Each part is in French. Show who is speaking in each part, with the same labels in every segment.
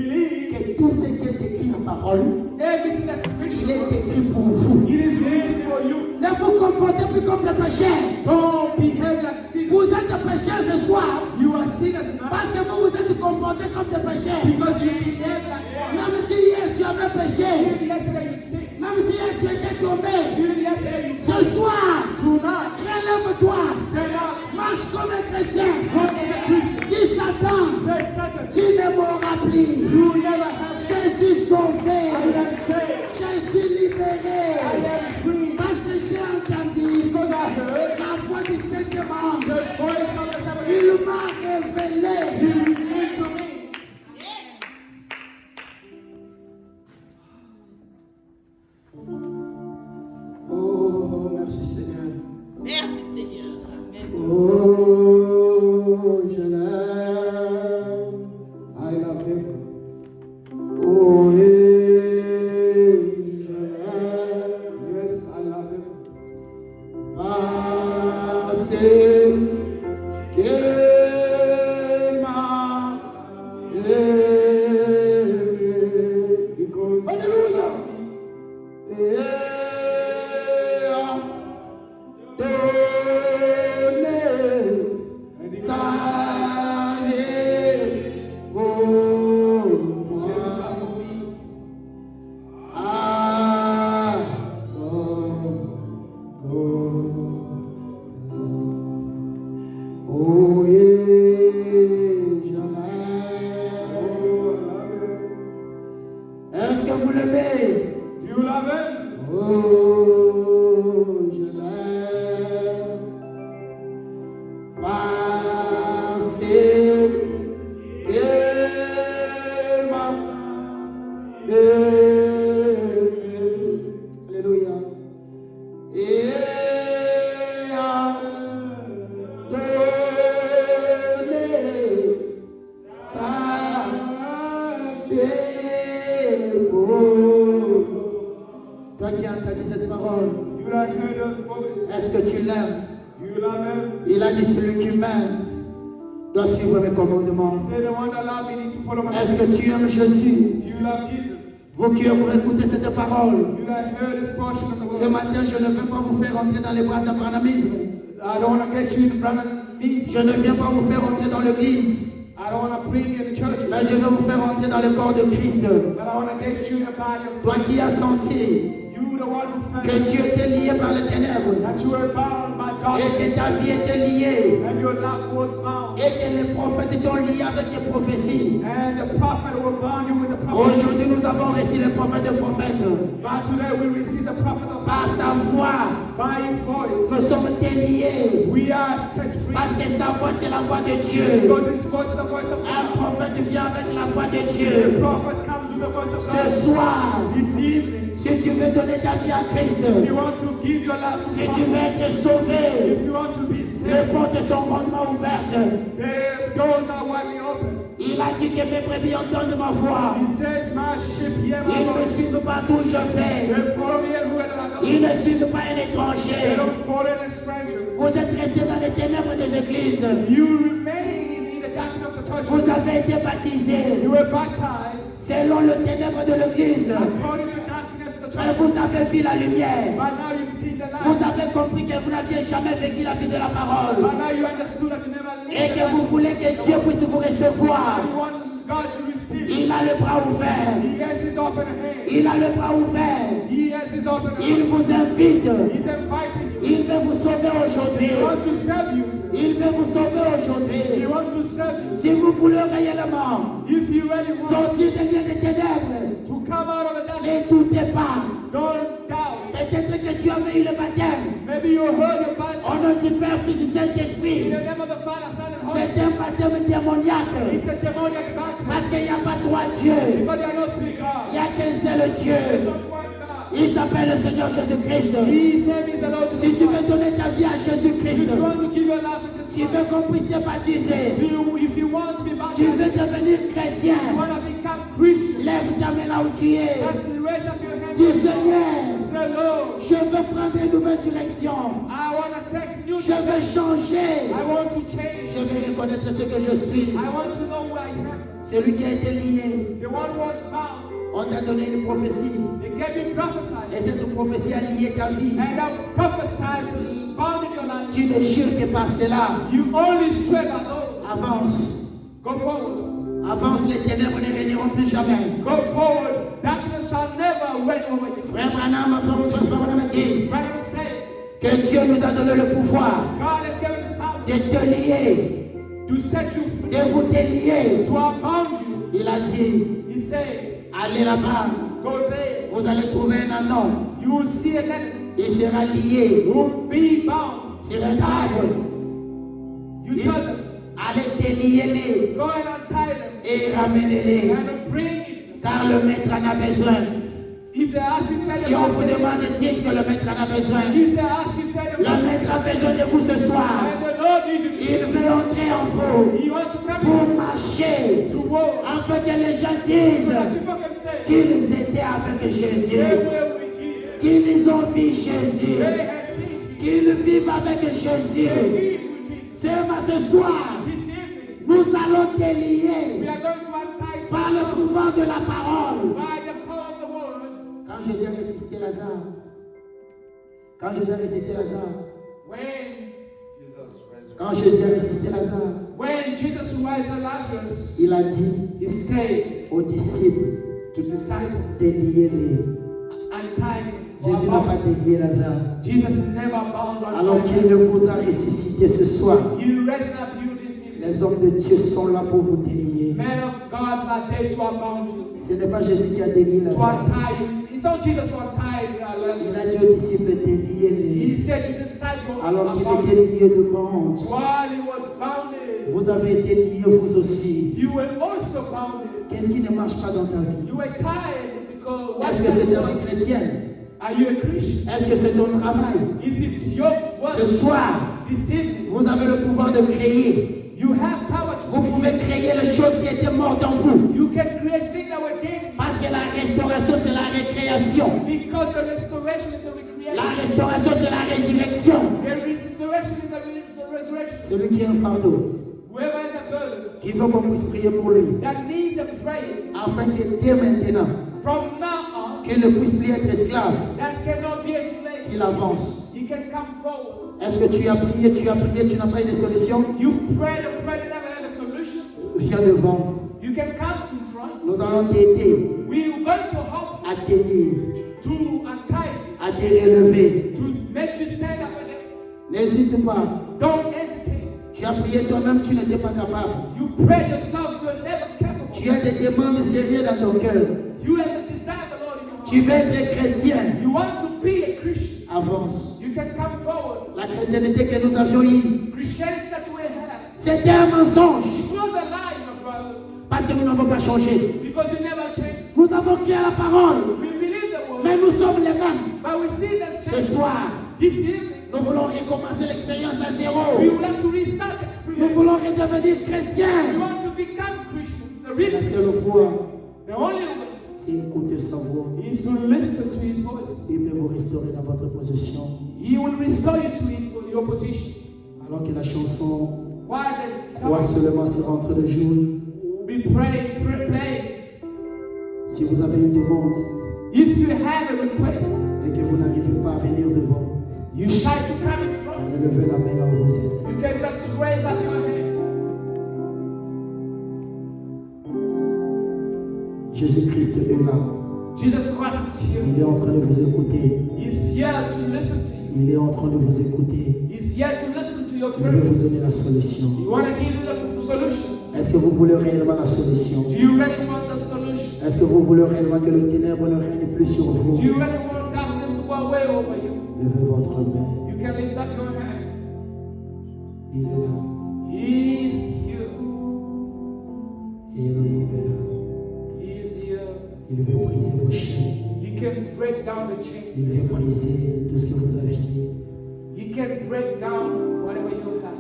Speaker 1: believe
Speaker 2: que tout ce qui est écrit dans la parole,
Speaker 1: everything that's
Speaker 2: il est
Speaker 1: written,
Speaker 2: écrit pour vous.
Speaker 1: it is written for you.
Speaker 2: Ne vous comportez plus comme des pécheurs.
Speaker 1: Don't behave like sinners.
Speaker 2: Vous êtes des pécheurs ce soir
Speaker 1: You are sinners tonight
Speaker 2: parce que vous vous êtes comportés comme des pécheurs.
Speaker 1: because you behave like one.
Speaker 2: Même si hier tu avais péché,
Speaker 1: Even yesterday you sinned.
Speaker 2: même si hier tu étais tombé,
Speaker 1: Even yesterday you
Speaker 2: ce
Speaker 1: fell.
Speaker 2: soir,
Speaker 1: Tonight,
Speaker 2: relève-toi,
Speaker 1: stand up.
Speaker 2: marche comme un chrétien.
Speaker 1: Walk as a Christian.
Speaker 2: Dis Satan,
Speaker 1: Say, Satan,
Speaker 2: tu ne m'auras plus.
Speaker 1: you never have me.
Speaker 2: Je suis sauvé,
Speaker 1: I am saved.
Speaker 2: je suis libéré.
Speaker 1: I am free.
Speaker 2: Parce que j'ai entendu
Speaker 1: Because I heard
Speaker 2: la voix du septième ange.
Speaker 1: the voice of the seventh.
Speaker 2: Il m'a révélé.
Speaker 1: He revealed to me.
Speaker 2: Oh, merci Seigneur.
Speaker 3: Merci Seigneur. Amen.
Speaker 2: Oh, je l'aime.
Speaker 1: I love him.
Speaker 2: Oh, je l'aime.
Speaker 1: Yes, I love him.
Speaker 2: Parce que m'a aimé.
Speaker 1: Because
Speaker 2: Alléluia. Et a donné sa vie pour moi. Ah, oh, et je l'aime. Est-ce que vous l'aimez?
Speaker 1: do you love him?
Speaker 2: Oh, je l'aime. Parce qu'elle m'a aimé. Alléluia. Et a donné sa vie pour toi qui as entendu cette parole.
Speaker 1: You that heard the voice.
Speaker 2: Est-ce que tu l'aimes?
Speaker 1: Do you love him?
Speaker 2: Il a dit celui qui m'aime doit suivre mes commandements.
Speaker 1: Say the one that love me need to follow my
Speaker 2: Est-ce que tu aimes Jésus?
Speaker 1: Do you love Jesus?
Speaker 2: Vous qui écoutez cette parole,
Speaker 1: You that heard this portion of the
Speaker 2: ce
Speaker 1: word.
Speaker 2: matin je ne veux pas vous faire entrer dans les bras d'abrahamisme.
Speaker 1: I don't want to get you in the Brahman knees.
Speaker 2: Je ne viens pas vous faire entrer dans l'église,
Speaker 1: I don't want to bring you in the church.
Speaker 2: mais je veux vous faire entrer dans le corps de Christ.
Speaker 1: But I want to get you in the body of
Speaker 2: Toi qui as senti
Speaker 1: you, the one who felt
Speaker 2: que tu étais lié par les ténèbres
Speaker 1: that you were bound by
Speaker 2: et
Speaker 1: darkness
Speaker 2: que ta vie était liée
Speaker 1: and your life was bound.
Speaker 2: et que les prophètes t'ont lié avec des prophéties.
Speaker 1: And the prophet will bound you with the prophet.
Speaker 2: Aujourd'hui nous avons reçu le prophète de prophètes.
Speaker 1: But today we receive the prophet of
Speaker 2: Par sa voix,
Speaker 1: by his voice.
Speaker 2: nous sommes déliés.
Speaker 1: We are set free
Speaker 2: Parce que sa voix, c'est la voix de Dieu.
Speaker 1: because his voice is the voice of
Speaker 2: Un
Speaker 1: God.
Speaker 2: prophète vient avec la voix de
Speaker 1: The
Speaker 2: Dieu.
Speaker 1: prophet comes with the voice of
Speaker 2: Ce
Speaker 1: God.
Speaker 2: soir,
Speaker 1: This evening,
Speaker 2: si tu veux donner ta vie à Christ,
Speaker 1: if you want to give your life to
Speaker 2: si tu veux
Speaker 1: God,
Speaker 2: être sauvé,
Speaker 1: if you want to be
Speaker 2: les
Speaker 1: saved,
Speaker 2: portes sont grandement ouvertes.
Speaker 1: the doors are widely open.
Speaker 2: Il a dit que mes brebis entendent ma voix.
Speaker 1: He says, my sheep hear my
Speaker 2: Ils ne me
Speaker 1: voice.
Speaker 2: suivent pas d'où je vais.
Speaker 1: They follow me everywhere that I go.
Speaker 2: Ils ne suivent pas un
Speaker 1: They
Speaker 2: étranger.
Speaker 1: don't follow a stranger.
Speaker 2: Vous êtes restés dans les ténèbres des églises.
Speaker 1: You remain in the darkness of the church.
Speaker 2: Vous avez été baptisés
Speaker 1: You were baptized
Speaker 2: selon le ténèbre de l'église.
Speaker 1: according to the darkness of the
Speaker 2: Mais
Speaker 1: church.
Speaker 2: vous avez vu la lumière.
Speaker 1: But now you've seen the
Speaker 2: Vous
Speaker 1: light.
Speaker 2: avez compris que vous n'aviez jamais vécu la vie de la parole.
Speaker 1: But now you understood that you never
Speaker 2: Et
Speaker 1: lived
Speaker 2: que
Speaker 1: the
Speaker 2: vous
Speaker 1: life.
Speaker 2: voulez que Dieu puisse vous recevoir.
Speaker 1: You want God to receive you.
Speaker 2: Il a le bras ouvert.
Speaker 1: He has his open hand.
Speaker 2: Il a le bras ouvert.
Speaker 1: He has his open
Speaker 2: Il
Speaker 1: hand.
Speaker 2: vous invite.
Speaker 1: He's inviting you.
Speaker 2: Il veut vous sauver aujourd'hui.
Speaker 1: He wants to serve you.
Speaker 2: Il veut vous sauver
Speaker 1: He
Speaker 2: aujourd'hui.
Speaker 1: wants to serve you.
Speaker 2: Si vous voulez réellement
Speaker 1: If you really want
Speaker 2: sortir des liens des ténèbres,
Speaker 1: to come out of the darkness,
Speaker 2: ne doutez pas.
Speaker 1: don't doubt.
Speaker 2: Peut-être que tu avais eu le baptême.
Speaker 1: Maybe you heard your Bible.
Speaker 2: Au nom du Père, Fils et
Speaker 1: In
Speaker 2: Saint-Esprit.
Speaker 1: the name of the Father, Son, and Holy
Speaker 2: C'est un baptême démoniaque.
Speaker 1: It's a demoniac baptism.
Speaker 2: Parce qu'il n'y a pas trois dieux.
Speaker 1: Because there are no three
Speaker 2: Il
Speaker 1: gods.
Speaker 2: n'y a qu'un seul Dieu.
Speaker 1: There's only one God.
Speaker 2: Il s'appelle le Seigneur Jésus-Christ.
Speaker 1: His name is the Lord
Speaker 2: Si
Speaker 1: Jesus
Speaker 2: tu veux
Speaker 1: Christ.
Speaker 2: donner ta vie à Jésus-Christ,
Speaker 1: If you want to give your life to
Speaker 2: tu
Speaker 1: Jesus
Speaker 2: veux
Speaker 1: Christ,
Speaker 2: qu'on puisse te baptiser,
Speaker 1: if you want to be
Speaker 2: tu
Speaker 1: baptized,
Speaker 2: veux devenir chrétien,
Speaker 1: you want to become Christian,
Speaker 2: lève ta main là où tu es.
Speaker 1: just raise up your hand.
Speaker 2: Dis Seigneur,
Speaker 1: Say, Lord,
Speaker 2: je veux prendre une nouvelle direction.
Speaker 1: I want to take new
Speaker 2: Je veux changer.
Speaker 1: I want to change.
Speaker 2: Je veux reconnaître ce que je suis.
Speaker 1: I want to know who I am.
Speaker 2: Celui qui a été lié,
Speaker 1: The one
Speaker 2: t'a donné une prophétie.
Speaker 1: He gave you prophecy.
Speaker 2: Et cette prophétie a lié ta vie.
Speaker 1: And that prophesy bound in your life.
Speaker 2: Tu ne jures que par cela.
Speaker 1: You only swear by those.
Speaker 2: Avance.
Speaker 1: Go forward.
Speaker 2: Avance, les ténèbres ne régneront plus jamais.
Speaker 1: Go forward. Darkness shall never reign over you.
Speaker 2: Frère Branham, frère Branham dit
Speaker 1: Branham says,
Speaker 2: que Dieu nous a donné le pouvoir
Speaker 1: God has given us power
Speaker 2: de te lier,
Speaker 1: to set you free,
Speaker 2: de vous délier.
Speaker 1: to unbound you.
Speaker 2: Il a dit,
Speaker 1: He said,
Speaker 2: allez là-bas,
Speaker 1: go there.
Speaker 2: vous allez trouver un anon.
Speaker 1: You will see a menace.
Speaker 2: Il sera lié
Speaker 1: You will be bound.
Speaker 2: sur un arbre.
Speaker 1: You tell them,
Speaker 2: Allez délier-les
Speaker 1: go and untie them
Speaker 2: et ramenez-les.
Speaker 1: and bring it.
Speaker 2: Car le maître en a besoin.
Speaker 1: If they ask you, say
Speaker 2: Si on vous demande, dites que le maître en a besoin.
Speaker 1: If they ask you, say
Speaker 2: Le maître a besoin de vous ce soir.
Speaker 1: And the Lord needs you to
Speaker 2: Il veut entrer en vous
Speaker 1: He wants to come
Speaker 2: pour
Speaker 1: in
Speaker 2: marcher.
Speaker 1: to war.
Speaker 2: Afin que les gens disent
Speaker 1: So that people can say,
Speaker 2: qu'ils étaient avec Jésus.
Speaker 1: they were with Jesus.
Speaker 2: Qu'ils ont vu Jésus.
Speaker 1: They had seen Jesus.
Speaker 2: Qu'ils vivent avec Jésus.
Speaker 1: They live with Jesus.
Speaker 2: Seulement ce soir,
Speaker 1: This evening,
Speaker 2: nous allons
Speaker 1: we
Speaker 2: délier
Speaker 1: are going to untie
Speaker 2: par le pouvoir de la parole.
Speaker 1: by the power of the word.
Speaker 2: Quand Jésus a ressuscité Lazare, quand Jésus a ressuscité Lazare,
Speaker 1: When Jesus raised Lazarus,
Speaker 2: il a dit
Speaker 1: he said
Speaker 2: aux disciples,
Speaker 1: to disciples,
Speaker 2: déliez-les.
Speaker 1: untie him.
Speaker 2: Jésus n'a pas délié Lazare.
Speaker 1: Jesus never bound
Speaker 2: Alors
Speaker 1: untie
Speaker 2: qu'il
Speaker 1: him.
Speaker 2: vous a ressuscité ce soir,
Speaker 1: He raised up you this evening.
Speaker 2: les hommes de Dieu sont là pour vous délier.
Speaker 1: Men of God are there to unbound you,
Speaker 2: Ce n'est pas Jésus qui a délié
Speaker 1: to
Speaker 2: Lazare.
Speaker 1: untie you. It's not Jesus who untied
Speaker 2: Il a
Speaker 1: Lazarus.
Speaker 2: dit aux disciples,
Speaker 1: He
Speaker 2: déliez-les.
Speaker 1: said to disciples,
Speaker 2: Alors qu'il
Speaker 1: unbound
Speaker 2: était
Speaker 1: him.
Speaker 2: lié de bandes.
Speaker 1: While he was bounded,
Speaker 2: Vous avez été liés vous aussi.
Speaker 1: you were also bounded.
Speaker 2: Qu'est-ce qui ne marche pas dans ta vie?
Speaker 1: You were tired because
Speaker 2: Est-ce que c'est ta vie chrétienne?
Speaker 1: Are you a Christian?
Speaker 2: Est-ce que c'est ton travail?
Speaker 1: Is it your work
Speaker 2: Ce soir,
Speaker 1: this evening?
Speaker 2: vous avez le pouvoir de créer.
Speaker 1: You have power to
Speaker 2: Vous pouvez créer les choses qui étaient mortes en vous.
Speaker 1: You can create things that were dead
Speaker 2: Parce que la restauration, c'est la récréation.
Speaker 1: because the restoration is a recreation.
Speaker 2: La restauration, c'est la résurrection.
Speaker 1: The restoration is a resurrection.
Speaker 2: Celui qui a un fardeau,
Speaker 1: Whoever has a burden
Speaker 2: qui veut qu'on puisse prier pour lui,
Speaker 1: that needs a prayer
Speaker 2: afin que dès maintenant,
Speaker 1: from now on
Speaker 2: qu'il ne puisse plus être esclave,
Speaker 1: that cannot be a slave,
Speaker 2: qu'il avance.
Speaker 1: he can come forward.
Speaker 2: Est-ce que tu as prié, tu n'as pas eu de solution?
Speaker 1: You prayed and prayed and never had a solution.
Speaker 2: Viens devant.
Speaker 1: You can come in front.
Speaker 2: Nous allons t'aider
Speaker 1: We are going to help
Speaker 2: à tenir,
Speaker 1: to untie you,
Speaker 2: à te relever.
Speaker 1: to make you stand up again.
Speaker 2: N'hésite pas.
Speaker 1: Don't hesitate.
Speaker 2: Tu as prié toi-même, tu n'étais pas capable.
Speaker 1: You prayed yourself, you're never capable.
Speaker 2: Tu as des demandes sérieuses dans ton cœur.
Speaker 1: You have to desire the Lord in your heart.
Speaker 2: Tu veux être chrétien.
Speaker 1: You want to be a Christian.
Speaker 2: Avance.
Speaker 1: You can come forward.
Speaker 2: La chrétienté que nous avions eue,
Speaker 1: Christianity that you will have.
Speaker 2: c'était un mensonge.
Speaker 1: It was a lie, my brother,
Speaker 2: Parce que nous n'avons pas changé.
Speaker 1: because you never changed.
Speaker 2: Nous avons cru à la parole.
Speaker 1: We believe the word,
Speaker 2: Mais nous sommes les mêmes.
Speaker 1: but we see the
Speaker 2: Ce
Speaker 1: same.
Speaker 2: soir,
Speaker 1: This evening,
Speaker 2: nous voulons recommencer l'expérience à
Speaker 1: we
Speaker 2: zéro.
Speaker 1: would like to restart
Speaker 2: Nous
Speaker 1: experience.
Speaker 2: voulons redevenir
Speaker 1: We
Speaker 2: chrétiens.
Speaker 1: want to become Christian. The
Speaker 2: La
Speaker 1: real
Speaker 2: seule foi,
Speaker 1: the only way
Speaker 2: c'est écouter sa voix.
Speaker 1: is to listen to His voice.
Speaker 2: Il peut vous restaurer dans votre position.
Speaker 1: He will restore you to your position.
Speaker 2: Alors que la chanson
Speaker 1: While the
Speaker 2: doit
Speaker 1: song
Speaker 2: seulement se rentrer de jouer.
Speaker 1: will be playing.
Speaker 2: Si vous avez une demande
Speaker 1: If you have a request,
Speaker 2: et que vous n'arrivez pas à venir devant,
Speaker 1: you shy to come in front.
Speaker 2: élevez la main là où vous êtes.
Speaker 1: You can just raise up your hand.
Speaker 2: Jésus-Christ est là.
Speaker 1: Jesus Christ is here.
Speaker 2: Il est en train de vous écouter.
Speaker 1: He's here to listen to you.
Speaker 2: Il est en train de vous écouter.
Speaker 1: He's here to listen to your
Speaker 2: Il veut
Speaker 1: prayer.
Speaker 2: vous donner la solution.
Speaker 1: You want to give you the solution.
Speaker 2: Est-ce que vous voulez réellement la solution?
Speaker 1: Do you really want the solution?
Speaker 2: Est-ce que vous voulez réellement que le ténèbre ne règne plus sur vous?
Speaker 1: Do you really want darkness to go away over you?
Speaker 2: Levez votre main.
Speaker 1: You can lift up your hand.
Speaker 2: Il est là.
Speaker 1: He is here.
Speaker 2: Elohim est là.
Speaker 1: He is here.
Speaker 2: Il veut briser vos chaînes.
Speaker 1: He can break down the
Speaker 2: Il
Speaker 1: chains.
Speaker 2: veut briser tout ce que vous aviez.
Speaker 1: He can break down whatever you have.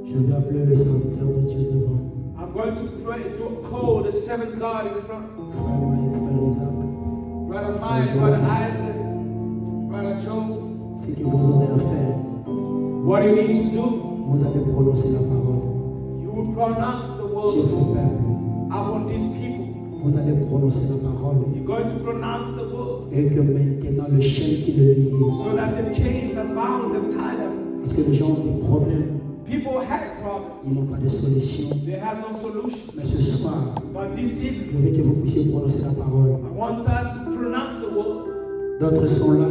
Speaker 2: Je vais appeler le serviteur de Dieu devant.
Speaker 1: I'm going to pray to call the seventh God in front.
Speaker 2: Frère Mike, frère Isaac,
Speaker 1: Brother Mike, Brother Isaac, Brother Joe.
Speaker 2: ce que vous aurez à faire,
Speaker 1: What you need to do,
Speaker 2: vous allez prononcer la parole
Speaker 1: you will pronounce the
Speaker 2: sur
Speaker 1: word
Speaker 2: ce peuple.
Speaker 1: upon these people.
Speaker 2: Vous allez prononcer la parole.
Speaker 1: You're going to pronounce the word
Speaker 2: Et que maintenant le chaîne qui le lie.
Speaker 1: so that the chains are bound and tie them.
Speaker 2: Parce que les gens ont des problèmes.
Speaker 1: People have problems.
Speaker 2: Ils n'ont pas de solution.
Speaker 1: They have no solution.
Speaker 2: Mais ce soir,
Speaker 1: But this
Speaker 2: je
Speaker 1: evening,
Speaker 2: veux que vous puissiez prononcer la parole.
Speaker 1: I want us to pronounce the word.
Speaker 2: D'autres sont là,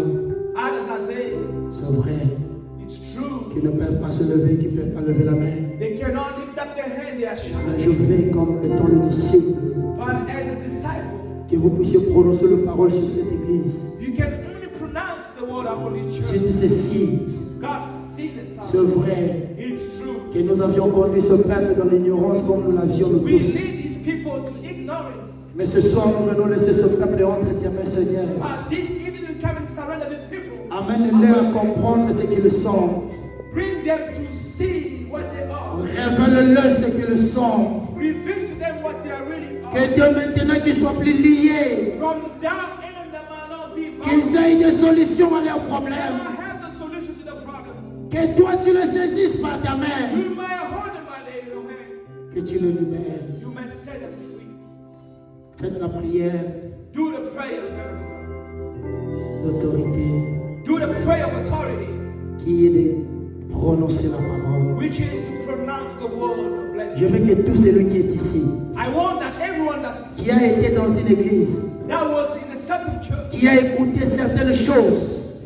Speaker 1: Others are there.
Speaker 2: c'est vrai,
Speaker 1: It's true.
Speaker 2: qui ne peuvent pas se lever, qui ne peuvent pas lever la main.
Speaker 1: They cannot lift up their hand. They are shy.
Speaker 2: Mais je veux, comme étant le disciple,
Speaker 1: But as a disciple,
Speaker 2: que vous puissiez prononcer la parole sur cette église.
Speaker 1: you can only pronounce the word upon the
Speaker 2: Dieu
Speaker 1: church.
Speaker 2: dit ceci,
Speaker 1: God seen it.
Speaker 2: c'est vrai,
Speaker 1: It's true.
Speaker 2: que nous avions conduit ce peuple dans l'ignorance comme nous l'avions nous
Speaker 1: We
Speaker 2: tous.
Speaker 1: lead these people to ignorance.
Speaker 2: Mais ce soir, nous venons laisser ce peuple entre tes mains, Seigneur.
Speaker 1: But this evening, we come and surrender these people.
Speaker 2: Amène-les à comprendre ce qu'ils sont.
Speaker 1: Bring them to see what they are.
Speaker 2: Révèle-leur ce qu'ils sont.
Speaker 1: Reveal to them what they are really are.
Speaker 2: Que Dieu maintenant qu'ils soient plus liés.
Speaker 1: From down in, they might not be bound.
Speaker 2: Qu'ils aient des solutions à leurs
Speaker 1: They
Speaker 2: problèmes.
Speaker 1: might have the solution to the problems.
Speaker 2: Que toi tu les saisisses par ta main.
Speaker 1: You might hold them by their hand.
Speaker 2: Que tu les libères.
Speaker 1: You may set them free.
Speaker 2: Faites la prière
Speaker 1: Do the prayers, everyone.
Speaker 2: d'autorité
Speaker 1: Do the prayer of authority,
Speaker 2: qui est de prononcer la parole.
Speaker 1: which is to pronounce the word of
Speaker 2: Je
Speaker 1: blessing.
Speaker 2: veux que tout celui qui est ici,
Speaker 1: I want that everyone
Speaker 2: qui a été dans une église,
Speaker 1: that was in a certain church,
Speaker 2: qui a écouté certaines choses,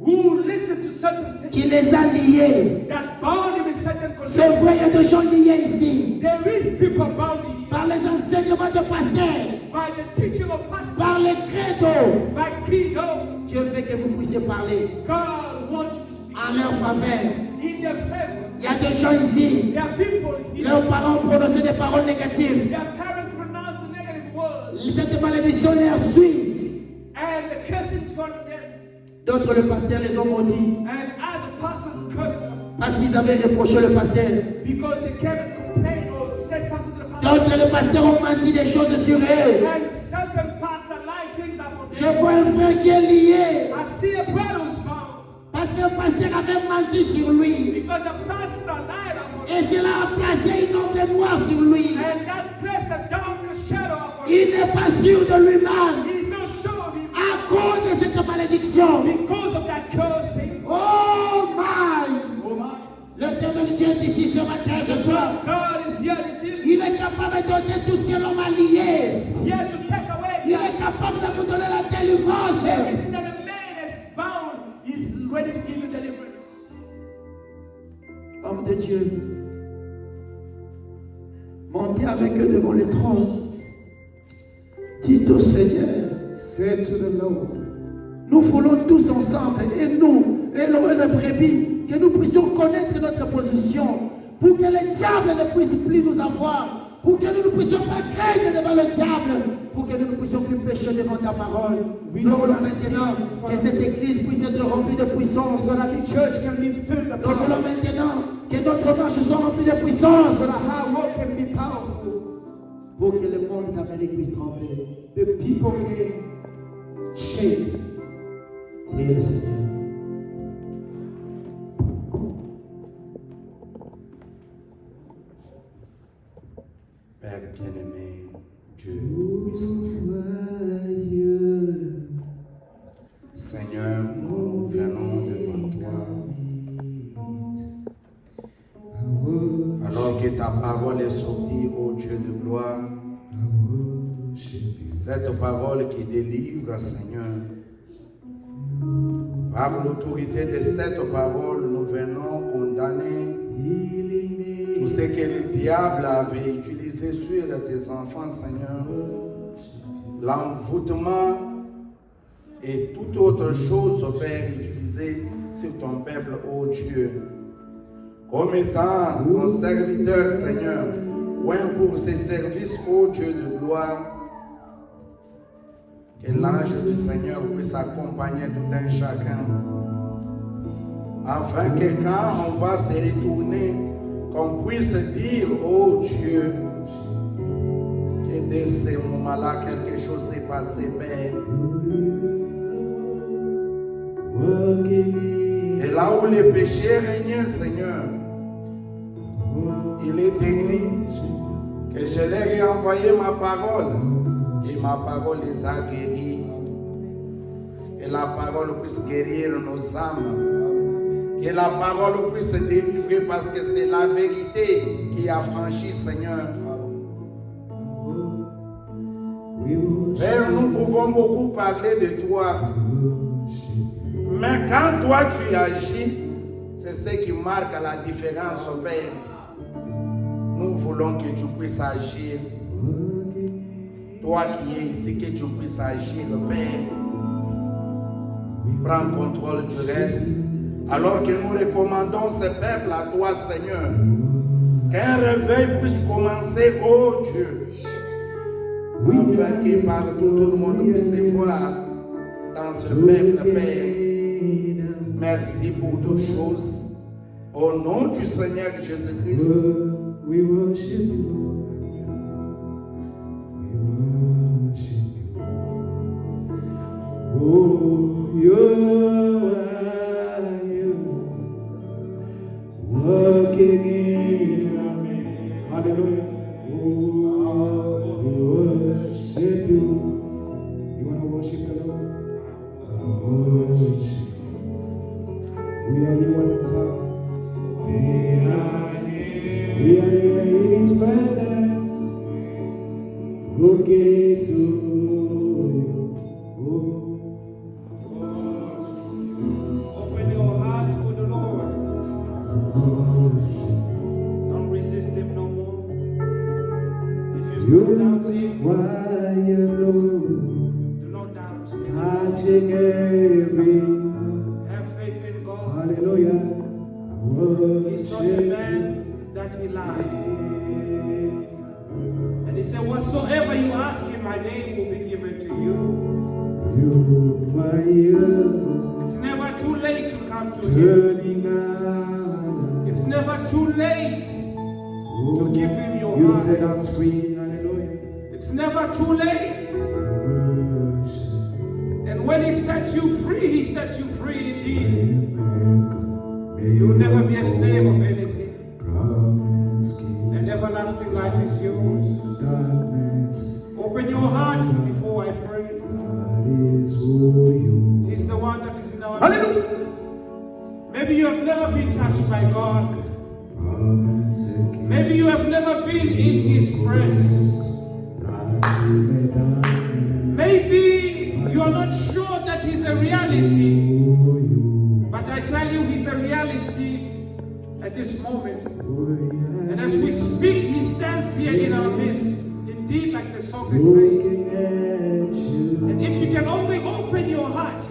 Speaker 1: who listened to certain things,
Speaker 2: qui les a liés.
Speaker 1: that bound him in certain
Speaker 2: C'est
Speaker 1: conditions.
Speaker 2: vrai, il y a des gens liés ici
Speaker 1: There is people bound here
Speaker 2: par les enseignements de pasteurs,
Speaker 1: by the teaching of pastors,
Speaker 2: par les credos.
Speaker 1: by credo.
Speaker 2: Dieu veut que vous puissiez parler
Speaker 1: God wants you to speak
Speaker 2: en leur faveur.
Speaker 1: in their favor.
Speaker 2: Il y a des gens ici,
Speaker 1: There are people here,
Speaker 2: leurs parents ont prononcé des paroles négatives.
Speaker 1: their parents pronounce the negative words,
Speaker 2: Cette malédiction les suit.
Speaker 1: and the cursings follow them,
Speaker 2: D'autres, le pasteur les ont maudits
Speaker 1: and other pastors curse them
Speaker 2: parce qu'ils avaient reproché le pasteur.
Speaker 1: because they came and complained or said something to the pastor.
Speaker 2: D'autres, les pasteurs ont menti des choses sur eux.
Speaker 1: And certain pastors lie things upon
Speaker 2: Je
Speaker 1: them.
Speaker 2: vois un frère qui est lié
Speaker 1: I see a brother who's bound
Speaker 2: parce qu'un pasteur avait menti sur lui.
Speaker 1: because a pastor lied upon him,
Speaker 2: Et cela a placé une ombre noire sur lui.
Speaker 1: and that placed a dark shadow upon him.
Speaker 2: Il n'est pas sûr de lui-même
Speaker 1: He's not sure of him
Speaker 2: à cause de cette malédiction.
Speaker 1: because of that cursing.
Speaker 2: Oh my!
Speaker 1: Oh my.
Speaker 2: L'éternel Dieu est ici ce matin, ce soir.
Speaker 1: God is here this evening.
Speaker 2: Il est capable de donner tout ce que l'homme a lié.
Speaker 1: Here to take away
Speaker 2: Il est capable de vous donner la délivrance.
Speaker 1: everything that a man has bound. He's ready to give you deliverance.
Speaker 2: Homme de Dieu, montez avec eux devant le trône. Dites au Seigneur,
Speaker 1: Say to the Lord,
Speaker 2: nous voulons tous ensemble, et nous, et les brebis, que nous puissions connaître notre position, pour que le diable ne puisse plus nous avoir, pour que nous ne puissions pas craindre devant le diable, pour que nous ne puissions plus pécher devant ta parole. Nous voulons maintenant que cette église puisse être remplie de puissance.
Speaker 1: so that the church can be filled with
Speaker 2: Nous voulons
Speaker 1: power,
Speaker 2: maintenant que notre marche soit remplie de puissance,
Speaker 1: so that our work can be powerful.
Speaker 2: pour que le monde d'Amérique puisse trembler.
Speaker 1: The people can shake.
Speaker 2: Priez le Seigneur.
Speaker 4: Père bien-aimé, Dieu Seigneur, nous venons devant toi. Alors que ta parole est sortie, ô Dieu de gloire, cette parole qui délivre, Seigneur, par l'autorité de cette parole, nous venons condamner tout ce que le diable avait utilisé sur tes enfants, Seigneur, l'envoûtement et toute autre chose, Père, utilisée sur ton peuple, ô Dieu. Comme étant ton serviteur, Seigneur, ou pour ses services, ô Dieu de gloire, que l'ange du Seigneur puisse accompagner tout un chacun, afin que quand on va se retourner, qu'on puisse dire, oh Dieu, que de ce moment-là, quelque chose s'est passé, Père. Et là où les péchés régnaient, Seigneur, il est écrit Et je leur ai envoyé ma parole. Et ma parole les a guéris. Et la parole puisse guérir nos âmes. Que la parole puisse se délivrer parce que c'est la vérité qui a franchi, Seigneur. Père, nous pouvons beaucoup parler de toi. Mais quand toi tu agis, c'est ce qui marque la différence, Père. Nous voulons que tu puisses agir. Toi qui es ici, que tu puisses agir, Père. Prends contrôle du reste. Alors que nous recommandons ce peuple à toi, Seigneur. Qu'un réveil puisse commencer, oh Dieu. Afin que partout tout le monde puisse te voir dans ce peuple, Père. Merci pour toutes choses. Au nom du Seigneur Jésus-Christ.
Speaker 1: We worship you, Lord. We worship you. Oh, you working in me. Hallelujah. Oh, we worship you. You want to worship the Lord? Worship. We are here one more time. We are here in His presence. Looking to you. Open your heart for the Lord. Don't resist Him no more. If you still doubt Him, why you do not doubt. Touching every. Have faith in God. Hallelujah. He's not a man that He lied. And He said, whatsoever you ask in my name will be given to you. It's never too late to come to Him. It's never too late to give Him your heart. Set us free. Hallelujah. It's never too late. And when He sets you free, He sets you free indeed. You'll never be a slave of anything. And everlasting life is yours. Open your heart before I pray. He's the one that is in our life. Maybe you have never been touched by God. Maybe you have never been in His presence. Maybe you are not sure that He's a reality. But I tell you, He's a reality at this moment. And as we speak, He stands here in our midst. Indeed, like the song is saying. And if you can only open your heart,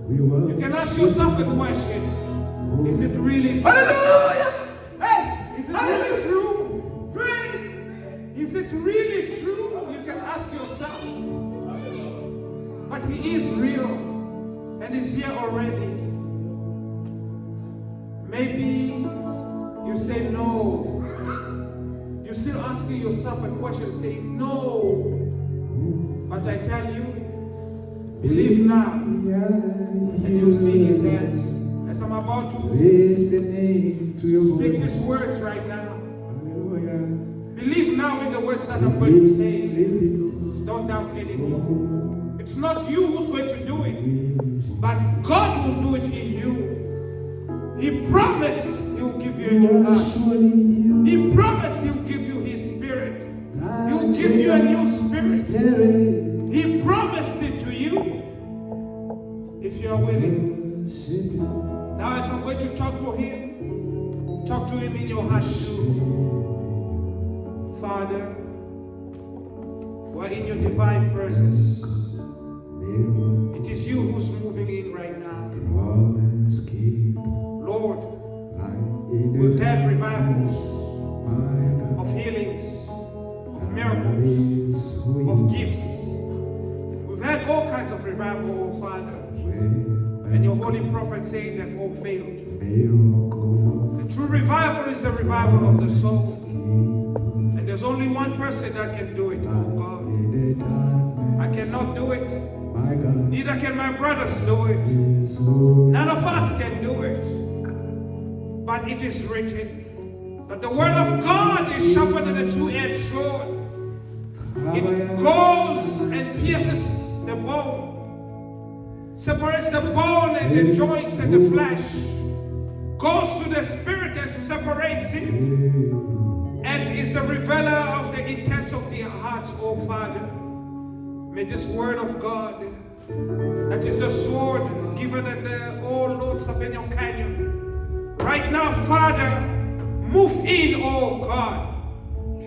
Speaker 1: you can ask yourself a question. Is it really true? Hallelujah! Hey, is it really true? Pray. Is it really true? You can ask yourself. But He is real. And is here already. Maybe you say no. You're still asking yourself a question, saying no. But I tell you, believe now, and you'll see His hands. As I'm about to speak these words right now. Believe now in the words that I'm going to say. Don't doubt anymore. It's not you who's going to do it, but God will do it in you. He promised He will give you a new heart. He promised He will give you His Spirit. He will give you a new spirit. He promised it to you if you are willing. Now as I'm going to talk to Him in your heart too. Father, we're in your divine presence. It is you who's moving in right now. Lord, we've had revivals of healings, of miracles, of gifts. We've had all kinds of revival, oh Father. And your holy prophet saying they've all failed. The true revival is the revival of the soul. And there's only one person that can do it, oh God. I cannot do it. Neither can my brothers do it. None of us can do it. But it is written, That the word of God is sharper than a two-edged sword. It goes and pierces the bone, separates the bone and the joints and the flesh, goes to the spirit and separates it, and is the revealer of the intents of the hearts, oh Father. May this word of God, that is the sword given at the old Lord Sauvignon Canyon, right now, Father, move in, oh God.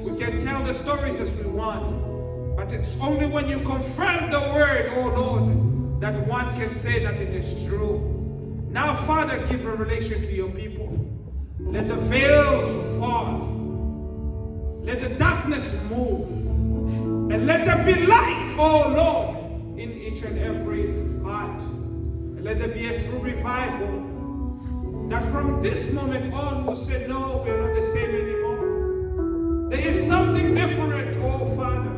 Speaker 1: We can tell the stories as we want, but it's only when you confirm the word, oh Lord, that one can say that it is true. Now, Father, give revelation to your people. Let the veils fall. Let the darkness move. And let there be light, oh Lord, in each and every heart. And let there be a true revival. That from this moment on, we'll say, no, we are not the same anymore. There is something different, oh Father.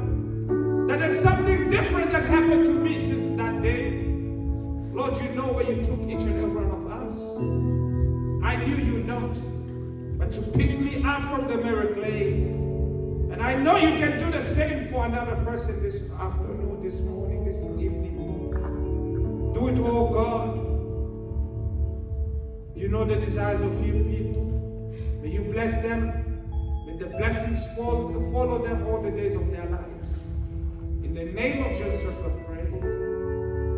Speaker 1: There is something different that happened to me since that day. Lord, you know where you took each and every one of us. I knew you not, but you picked me up from the mirror clay. And I know you can do the same for another person this afternoon, this morning, this evening. Do it, oh God. You know the desires of your people. May you bless them. May the blessings follow them all the days of their lives. In the name of Jesus we pray.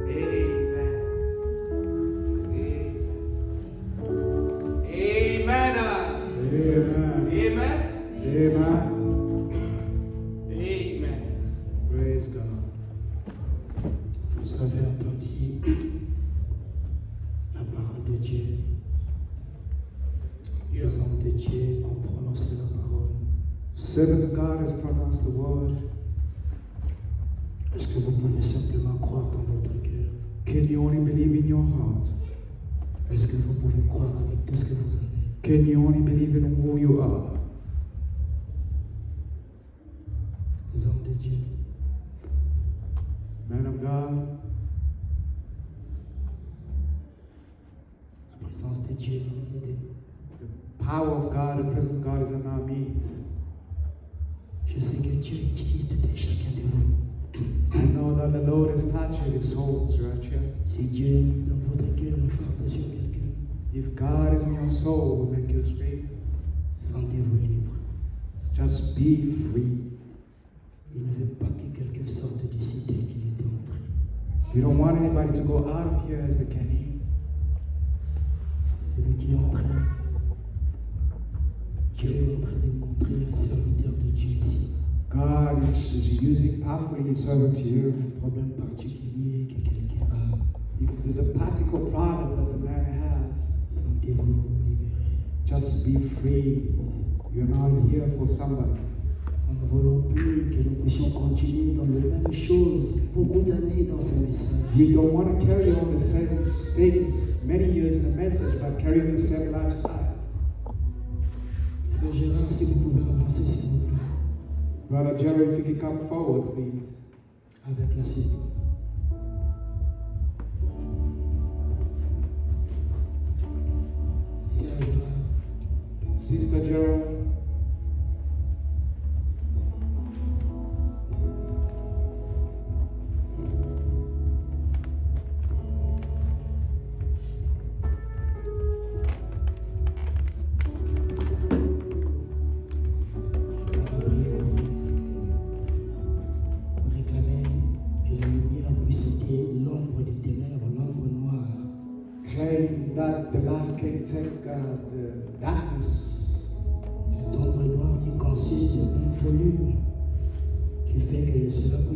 Speaker 1: Amen. Amen.
Speaker 5: Amen.
Speaker 1: Amen.
Speaker 5: Amen.
Speaker 1: Amen.
Speaker 5: Praise God.
Speaker 2: Vous avez entendu la parole de Dieu. Les hommes de Dieu ont prononcé la parole.
Speaker 5: Servant of God has pronounced the word.
Speaker 2: Est-ce que vous pouvez simplement croire dans votre cœur?
Speaker 5: Can you only believe in your heart?
Speaker 2: Est-ce que vous pouvez croire avec tout ce que vous avez?
Speaker 5: Can you only believe in who you are?
Speaker 2: Les hommes de Dieu,
Speaker 5: Man of God,
Speaker 2: la présence de Dieu est au milieu de nous.
Speaker 5: the power of God, the presence of God is in our midst.
Speaker 2: Je sais que Dieu utilise tout et chacun de vous.
Speaker 5: I know that the Lord has touched your souls right here.
Speaker 2: Si Dieu est mis dans votre cœur un fardeau sur quelqu'un,
Speaker 5: If God is in your soul, will make you free.
Speaker 2: sentez-vous libre.
Speaker 5: Just be free.
Speaker 2: Il ne veut pas que quelqu'un sorte d'ici tel qu'il était entré.
Speaker 5: We don't want anybody to go out of here as they came in.
Speaker 2: Celui qui est en train, Dieu est en train de montrer un serviteur de Dieu ici.
Speaker 5: God is using powerfully His servant to you.
Speaker 2: Un problème particulier que quelqu'un a,
Speaker 5: If there's a particular problem that the man has,
Speaker 2: sentez-vous libéré.
Speaker 5: just be free. You're not here for somebody.
Speaker 2: Nous ne voulons plus que nous puissions continuer dans les mêmes choses beaucoup d'années dans ce message.
Speaker 5: We don't want to carry on the same things many years in the message, but carry on the same lifestyle.
Speaker 2: Frère Gérard, si vous pouvez avancer, s'il vous plaît,
Speaker 5: Brother Jerry, if you can come forward, please.
Speaker 2: avec l'assistant. Sœur Gérard,
Speaker 5: Sister Gerald,
Speaker 2: on va prier pour vous. Réclamer que la lumière puisse ôter l'ombre des ténèbres, l'ombre noire.
Speaker 5: claim that the light can take the darkness.
Speaker 2: Cette ombre noire qui consiste d'un volume qui fait que cela puisse